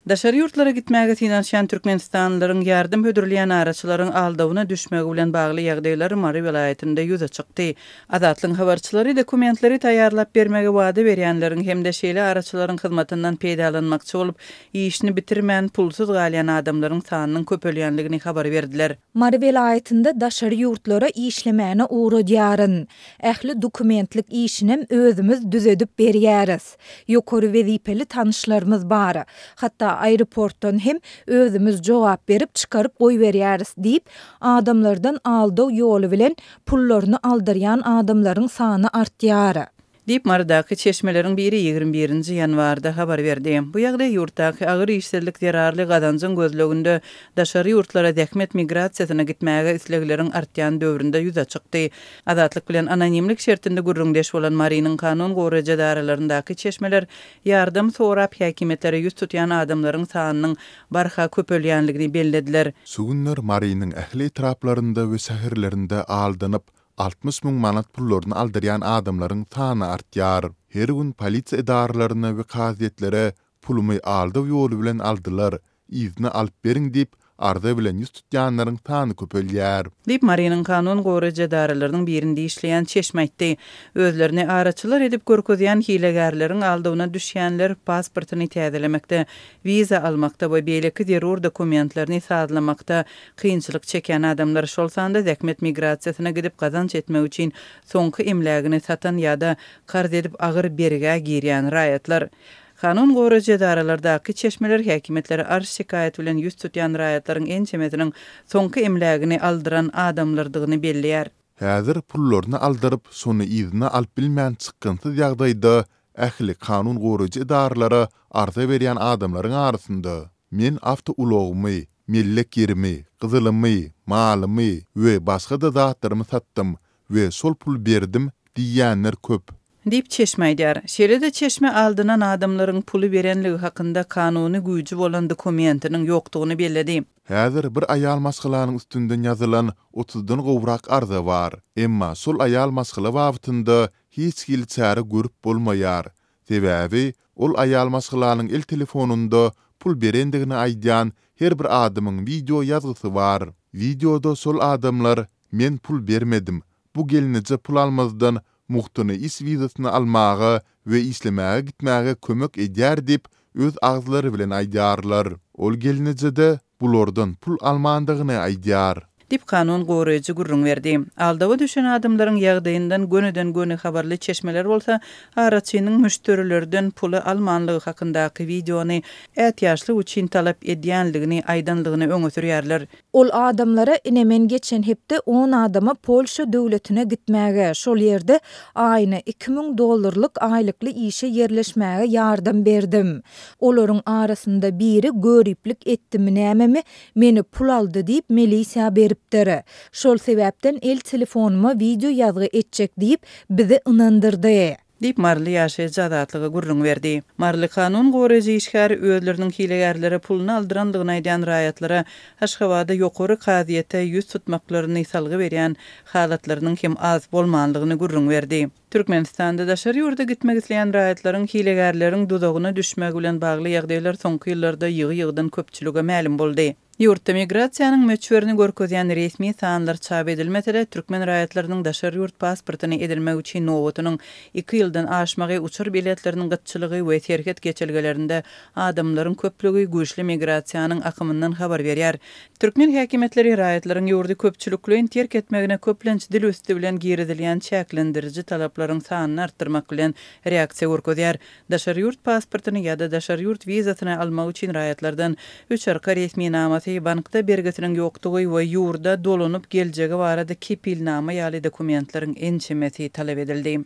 Daşary ýurtlara gitmäge tinanşan Türkmenistanlylaryň ýardym hödürleýän araçylaryň aldawyna düşmegi bilen bagly ýagdaýlar Mary welaýatynda ýüze çykdy. Azatlyň habarçylary dokumentleri taýýarlap bermege wada berýänleriň hemde şeýle araçylaryň hyzmatyndan peýdalanmakçy bolup, işini bitirmän pulsuz galýan adamlaryň sanynyň köpelýänligini habar berdiler. Mary welaýatynda daşary ýurtlara işlemäne uğradýaryn. Ähli dokumentlik işinem özümiz düzedip berýäris. Ýokary wezipeli tanışlarymız bar. Hatta aeroportdan hem özümüz jogap berip çıkarıp goý berýäris diýip adamlardan aldaw ýoly bilen pullaryny aldyrýan adamlaryň sany artýar. Dip Mardaky çeşmelerin biri 21-nji ýanwarda habar berdi. Bu ýagdaý ýurtdaky agyr işsizlik zerarly gazanjyň gözleginde daşary ýurtlara däkmet migrasiýasyna gitmäge islegleriň artýan döwründe ýüze çykdy. Azatlyk bilen anonimlik şertinde gürrüňdeş bolan Marynyň kanun goraja daralaryndaky çeşmeler ýardym sorap häkimetlere ýüz tutýan adamlaryň sanynyň barha köpelýänligini bellediler. Sugunlar Marynyň ähli etraplarynda we säherlerinde aldanyp 60 000 manat pullaryny aldyrýan adamlaryň sany artýar. Her gün polisiýa edaralaryna we kaziyetlere pulumy aldyw ýoly bilen aldylar. İzni alyp beriň diýip arda bilen ýüz tutýanlaryň sany köpelýär. Dip Marynyň kanun goraja daralarynyň birinde işleýän çeşme aýtdy. Özlerini araçylar edip görkezýän hilegärleriň aldywyna düşýänler pasportyny täzelemekde, viza almakda we beýleki zerur dokumentlerini sazlamakda kynçylyk çeken adamlar şol sanda däkmet migrasiýasyna gidip gazanç etmek üçin soňky emlägini satan ýa-da karz edip agyr berige girýän raýatlar. Kanun goraja daralardaky çeşmeler häkimetlere arş şikaýet bilen ýüz tutýan raýatlaryň ençemetiniň soňky emlägini aldyran adamlardygyny belliýär. Häzir pullaryny aldyryp, sonu izni alyp bilmän çykgynsyz ýagdaýda ähli kanun goraja edaralary arza berýän adamlaryň arasynda men awto ulogumy, millek ýerimi, gyzylymy, malymy we başga da zatlarymy satdym we sol pul berdim diýýänler köp. Dip çeşme aýdýar. Şeýle-de çeşme aldynan adamlaryň pulu berenligi hakynda kanuny güýji bolan dokumentiniň ýokdugyny belledi. Häzir bir aýal maskalanyň üstünden ýazylan 30-dan gowrak arza bar. Emma sol aýal maskala wagtynda hiç gil çäre görüp bolmaýar. Sebäbi ol aýal maskalanyň el telefonunda pul berendigini aýdýan her bir adamyň video ýazgysy bar. Videoda sol adamlar men pul bermedim. Bu gelinice pul almazdan muhtuny iş vizasyny almagy we işlemäge gitmäge kömek edýär diýip öz agzlary bilen aýdýarlar. Ol gelinijede bulardan pul almandygyny aýdýar. Dip kanun goraja gurrun berdi. Aldawa düşen adamlaryň ýagdaýyndan göneden-göne habarly çeşmeler bolsa, araçynyň müşterilerden pulu almanlygy hakyndaky videony ätýaşly üçin talap edýänligini aýdanlygyny öňe sürýärler. Ol adamlara inemen geçen hepde 10 adama Polşa döwletine gitmäge, şol ýerde aýyna $2000 aýlykly işe yerleşmäge ýardam berdim. Olaryň arasynda biri göriplik etdimi nämemi, meni pul aldy diýip milisiýa beripdir. Şol sebäpden el telefonuma video ýazgy etjek diýip bizi ynandyrdy. Dip Marly ýaşaýjy azatlygy gurrun berdi. Marly kanun goraja işgär özleriniň hilegärlere pulunu aldyrandygyny aýdýan raýatlara Haşgabada ýokary kaziýete ýüz tutmaklaryny salgy berýän halatlarynyň hem az bolmanlygyny gurrun berdi. Türkmenistanda daşary ýurda gitmek isleýän raýatlaryň hilegärleriň dudagyna düşmegi bilen bagly ýagdaýlar soňky ýyllarda ýygy-ýygydan köpçülige ma'lum boldy. Ýurtda migrasiýanyň möçberini görkezýän resmi sanlar çap edilmese-de türkmen raýatlarynyň daşary ýurt pasportyny edilmek üçin nowatynyň 2 ýyldan aşmagy uçur biletleriniň gytçylygy we terket geçilgelerinde adamlaryň köplügi güýçli migrasiýanyň akymyndan habar berýär. Türkmen häkimetleri raýatlaryň ýurdy köpçüliklerini terk etmegine köplenç dil üstü bilen girizilýän çäklendiriji talaplaryň sanyny artdyrmak bilen reaksiýa görkezýär. Daşary ýurt pasportyny ýa-da daşary ýurt vizasyny almak üçin raýatlardan 3 arka resmi nama bankda bergesiniň ýokdugy we ýurda dolanyp geljegi barada kepilnama ýaly dokumentleriň ençemeti talap edildi.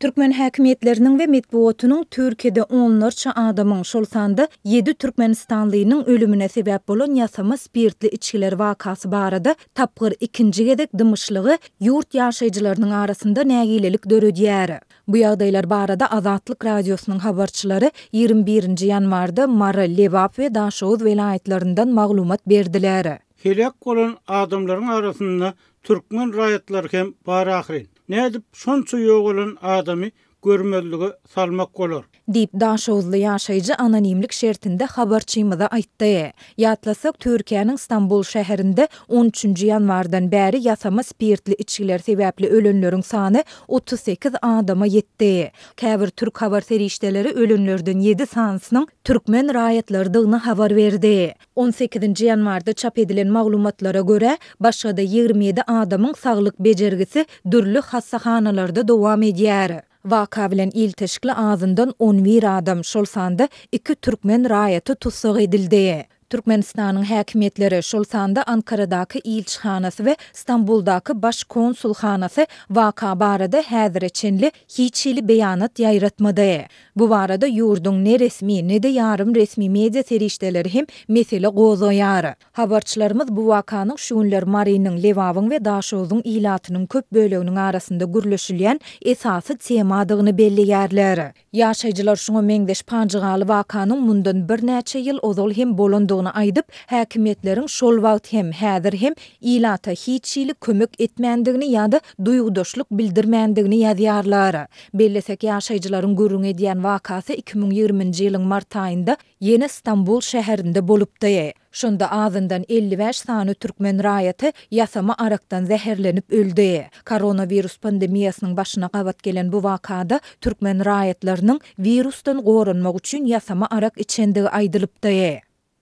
Türkmen häkimetleriniň we medeniýetiň Türkiýede onlarça adamyň şol sanda 7 Türkmenistanlynyň ölümüne sebäp bolan ýasama spirtli içkiler wakasy barada tapgyr ikinji gedek dymışlygy ýurt ýaşaýjylarynyň arasynda nägilelik döredýär. Bu ýagdaýlar barada Azatlyk radiosynyň habarçylary 21-nji ýanwarda Mary, Lewap we Daşow welaýatlaryndan maglumat berdiler. Helak bolan adamlaryň arasynda türkmen raýatlary hem bar ahyryn. Nädip şonça ýok bolan adamy görmezligi salmak bolar. Dip Daşowzly ýaşaýjy anonimlik şertinde habarçymyza aýtdy. Ýatlasak Türkiýanyň Istanbul şäherinde 13-nji ýanwardan bäri ýasama spirtli içkiler sebäpli ölenleriň sany 38 adama ýetdi. Käbir türk habar serişdeleri ölenlerden 7 sanysynyň türkmen raýatlardygyny habar berdi. 18-nji ýanwarda çap edilen maglumatlara görä, başga da 27 adamyň saglyk bejergisi dürli hassahanalarda dowam edýär. Waka bilen ilteşikli ağzından 11 adam şol sanda 2 türkmen raýaty tutsak edildi. Türkmenistanyň häkimetleri şol sanda Ankaradaky ilçihanasy we Stambuldaki baş konsulhanasy waka barada häzirçenli hiçili beýanat ýaýratmady. Bu barada ýurdun ne resmi ne de yarım resmi media serişdeleri hem mesele gozaýar. Habarçylarymyz bu wakanyň şuňlar Mariniň Lewawyň we Daşowzyň ilatynyň köp böleginiň arasynda gürleşilýän esasy temadygyny belliýärler. Ýaşaýjylar şuňa meňdeş panjygaly wakanyň mundan bir näçe ýyl ozal hem bolandygyny aýdyp, häkimetleriň şol wagt hem häzir hem ilata hiççilik kömek etmendigini ýa-da duýgudaşlyk bildirmendigini ýazýarlar. Bellesek ýaşaýjylaryň görüň edýän wakasy 2020-nji ýylyň mart aýynda ýene Istanbul şäherinde bolupdy. Şunda ağzından 55 sany türkmen raýaty ýasama arakdan zäherlenip öldi. Koronavirus pandemiýasynyň başyna gabat gelen bu wakada türkmen raýatlarynyň virusdan gorunmak üçin ýasama arak içendigi aýdylypdy.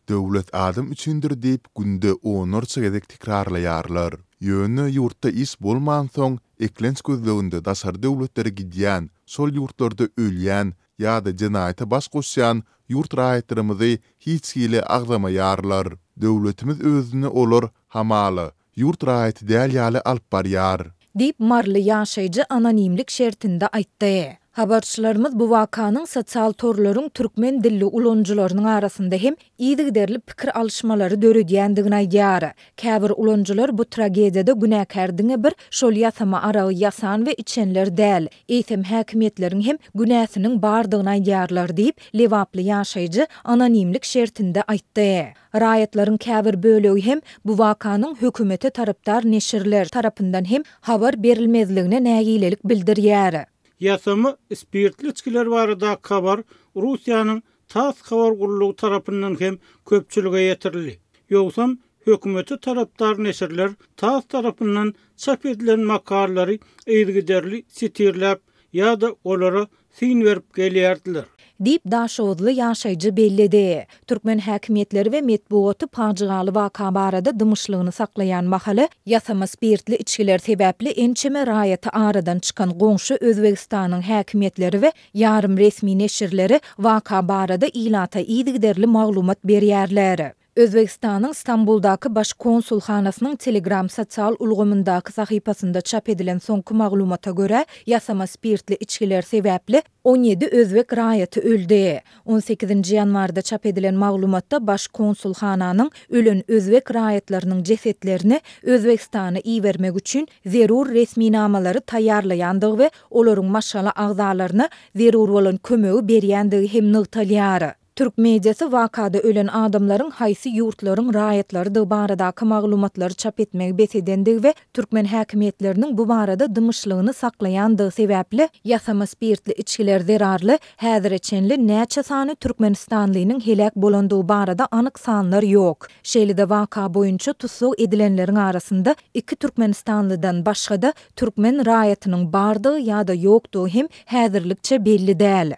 Döwlet adam üçindir diýip günde 10 gezek tikrarlaýarlar. Ýöne ýurtda is bolman soň eklenç gözleginde daşary döwletlere gidýän, sol ýurtlarda ölýän ýa-da jenaýata baş goşýan ýurt raýatlarymyzy hiç hile agzamaýarlar. Döwletimiz özüni olar hamaly ýurt raýaty däl ýaly alyp barýar. Dip marly ýaşaýjy anonimlik şertinde aýtdy. Habarçylarymyz bu wakanyň sosial torlaryň türkmen dilli ulanjylarynyň arasynda hem ýygyderli pikir alşmalary döredýändigini aýdýar. Käbir ulanjylar bu tragediýada günäkärdiňe bir şol ýasama aragy ýasan we içenler däl. Eýsem häkimetleriň hem günäsiniň bardygyny aýdýarlar diýip Lewaply ýaşaýjy anonimlik şertinde aýtdy. Raýatlaryň käbir bölegi hem bu wakanyň hökümete tarapdar neşirler tarapyndan hem habar berilmezligine nägilelik bildirýär. Ýasama spirtli içkiler barada habar Russiýanyň TASS habar gurulugy tarapyndan hem köpçülige ýetirildi. Ýogsam hökümeti tarapdar neşirler TASS tarapyndan çap edilen makalary eýgiderli sitirläp ýa-da olara sin berip gelýärdiler. Dip Daşowzly ýaşaýjy bellidi. Türkmen häkimetleri we medbuaty panjygaly waka barada dymyşlygyny saklaýan mahaly ýasama spirtli içkiler sebäpli ençeme raýaty aradan çykan goňşy Özbegistanyň häkimetleri we ýarym resmi neşirleri waka barada ilata ýygyderli maglumat berýärler. Özbegistanyň Istanbuldaky baş konsulhanasynyň Telegram sosial ulgamyndaky sahypasynda çap edilen soňky maglumata görä, ýasama spirtli içkiler sebäpli 17 özbek raýaty öldi. 18-nji ýanwarda çap edilen maglumatda baş konsulhananyň ölen özbek raýatlarynyň jesetlerini Özbegistana iýermek üçin zerur resmi namalary taýýarlaýandygy we olaryň maşala agzalaryna zerur bolan kömegi berýändigi hem nygtalýar. Türk mediasy wakada ölen adamlaryň haýsy ýurtlaryň raýatlary baradaky maglumatlary çap etmegi besedendigi we türkmen häkimetleriniň bu barada dymyşlygyny saklaýandygy sebäpli ýasama spirtli içkiler zerarly häzirçenli näçe sany Türkmenistanlynyň helak bolandygy barada anyk sanlar ýok. Şeýle-de waka boýunça tutsak edilenleriň arasynda 2 Türkmenistanlydan başga da türkmen raýatynyň bardygy ýa-da ýokdugy hem häzirlikçe belli däl.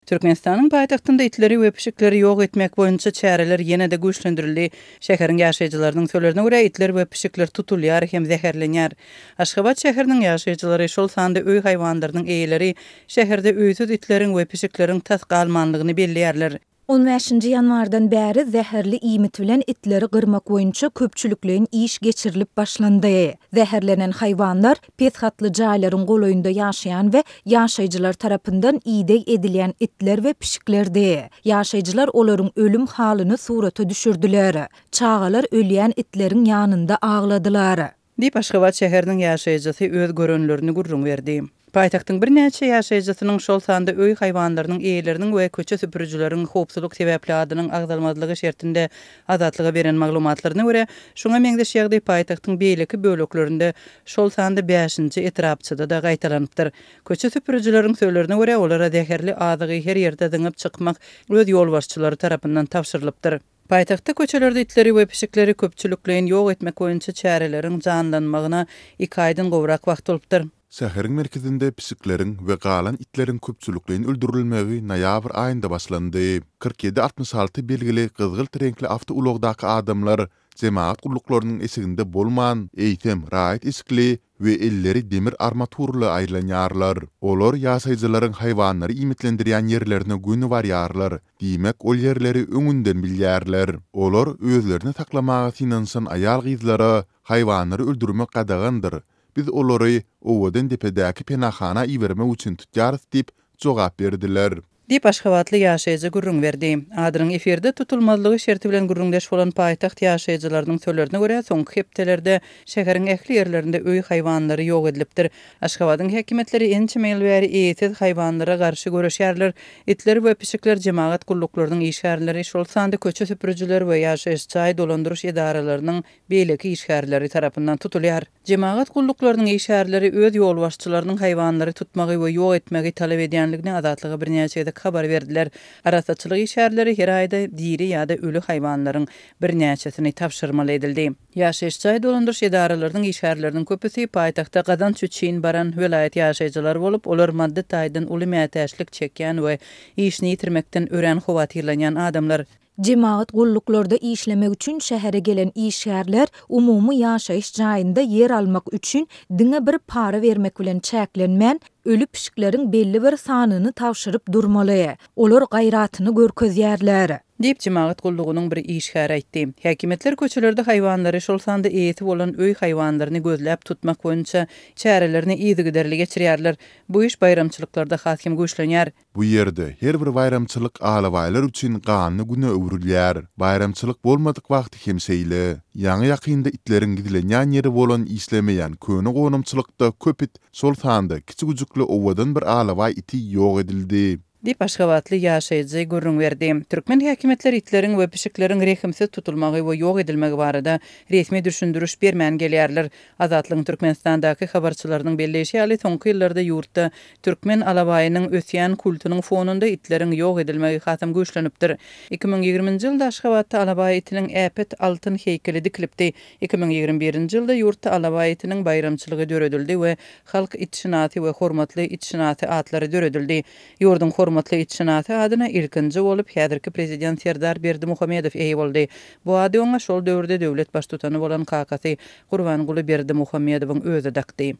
Türkmenistanyň paýtagtynda itleri we pişikleri ýok etmek boýunça çäreler ýene-de güýçlendirildi. Şäheriň ýaşaýjylarynyň söýlerine görä itler we pişikler tutulýar hem zäherlenýär. Aşgabat şäheriniň ýaşaýjylary şol sanda öý haýwanlarynyň eýeleri şäherde öýsüz itleriň we pişikleriň tat galmanlygyny belliýärler. 15-nji ýanwardan bäri zäherli iýmit bilen itleri gyrmak boýunça köpçülüklerin iş geçirilip başlandy. Zäherlenen haýwanlar peshatly jaýlaryň golaýynda ýaşaýan we ýaşaýjylar tarapyndan iýdek edilýän itler we pişiklerdi. Ýaşaýjylar olaryň ölüm halyny surata düşürdiler. Çağalar ölýän itleriň ýanynda agladylar. Dip Aşgabat şäheriniň ýaşaýjysy öz görünlerini gurrun berdi. Paýtagtyň bir näçe ýaşaýjysynyň şol sanda öý haýwanlarynyň eýleriniň we köçe süpürüjileriň howpsuzlyk sebäpli adynyň agdalmadlygy şertinde azatlyga beren maglumatlaryna görä, şoňa meňdeş ýagdaý paýtagtyň beýleki böleklerinde şol sanda 5-nji etrapçyda da gaýtalanypdyr. Köçe süpürüjileriň söýlerine görä, olara däherli adygy her ýerde diňip çykmak öz ýolbaşçylary tarapyndan tapşyrylypdyr. Paýtagtda köçelerde itleri we pişikleri köpçülükleýin ýok etmek boýunça çäreleriň janlanmagyna 2 aýdan gowrak wagt bolupdyr. Şäheriň merkezinde pisiklerin we galan itlerin köpçülükleýin öldürilmegi noýabr aýynda başlandy. 47-66 belgili gyzgyl trenkli awto ulagdaky adamlar jemaat gulluklarının esiginde bolman eýtem raýat iskli we elleri demir armaturly aýlanýarlar. Olar ýaşaýjylaryň haýwanlary imitlendirýän ýerlerine güni barýarlar. Diýmek ol ýerleri öňünden bilýärler. Olar özlerini taklamaga finansan aýal gyzlara haýwanlary öldürmek gadagandyr. Biz olary owadan depedäki penahana iwerme üçin tutýarys diýip jogap berdiler. Dip Aşgabatly ýaşaýjy gürrüň berdi. Adyryň eferde tutulmazlygy şerti bilen gürrüňdeş bolan paýtaxt ýaşaýjylarynyň söýlerine görä, soňky hepdelerde şäheriň ähli ýerlerinde öý haýwanlary ýok edilipdir. Aşgabatyň häkimetleri ençe meýilbäri eýetsiz haýwanlara garşy görüşýärler. Itler we pişikler jemaat gulluklarının işgärleri şol sanda köçe süpürüjiler we ýaşaýyş çaý dolandyryş edaralarynyň beýleki işgärleri tarapyndan tutulýar. Jemaat gulluklarının işgärleri öz ýolbaşçylarynyň haýwanlary tutmagy we ýok etmegi talap edýänligini azatlyga birnäçe habar verdiler. Arasaçylyk işgärleri her aýda diri ýa-da ölü haýwanlaryň birnäçesini tapşyrmaly edildi. Ýaşaýyş çaý dolandyryş edaralarynyň işgärleriniň köpüsi paýtagta gadan çüçin baran welaýat ýaşaýjylary bolup, olar maddi taýdan uly mätäçlik çekýän we işini ýitirmekden ören howatyrlanýan adamlar. Jemaat gulluklarda işlemek üçin şähere gelen işgärler umumy ýaşaýyş jaýynda yer almak üçin diňe bir para vermek bilen çäklenmän ölü pişikleriň belli bir sanyny tapşyryp durmaly. Olar gaýratyny görkezýärler. Diýip jemaat gullugynyň bir işgäri aýtdy. Häkimetler köçelerde haýwanlary şol sanda eýeti bolan öý haýwanlaryny gözläp tutmak boýunça çärelerini ýygyderli geçirýärler. Bu iş bayramçylyklarda haskim güýçlenýär. Bu ýerde her bir bayramçylyk alawaýlar üçin ganyny güne öwrülýär. Bayramçylyk bolmadyk wagty hemseýle. Ýaňy ýakynda itleriň gidilenýän ýeri bolan islemeýän köni gonamçylykda köp it şol sanda kiçik owadan bir alawaý iti ýok edildi. Dip Aşgabatly ýaşaýjy gürrüň berdi. Türkmen häkimetleri itleriň we pişikleriň rehimsiz tutulmagy we ýok edilmegi barada resmi düşündürüş bermän gelýärler. Azatlygyň Türkmenistandaky habarçylarynyň belleşi ýaly soňky ýyllarda ýurtda türkmen alawaýynyň ösýän kultunyň fonunda itleriň ýok edilmegi hasam güýçlenipdir. 2020-nji ýylda Aşgabatda alawaý itiniň äpet altyn heykeli dikilipdi. 2021-nji ýylda ýurtda alawaý itiniň bayramçylygy döredildi we halk itşinaty we hormatly itşinaty atlary döredildi. Ýurdun hormatly itşinaty adyna ilkinji bolup häzirki prezident Serdar Berdimuhammedow eýi boldy. Bu ady oňa şol döwürde döwlet baştutany bolan kakasy Gurbanguly Berdimuhammedowyň özü dakdy.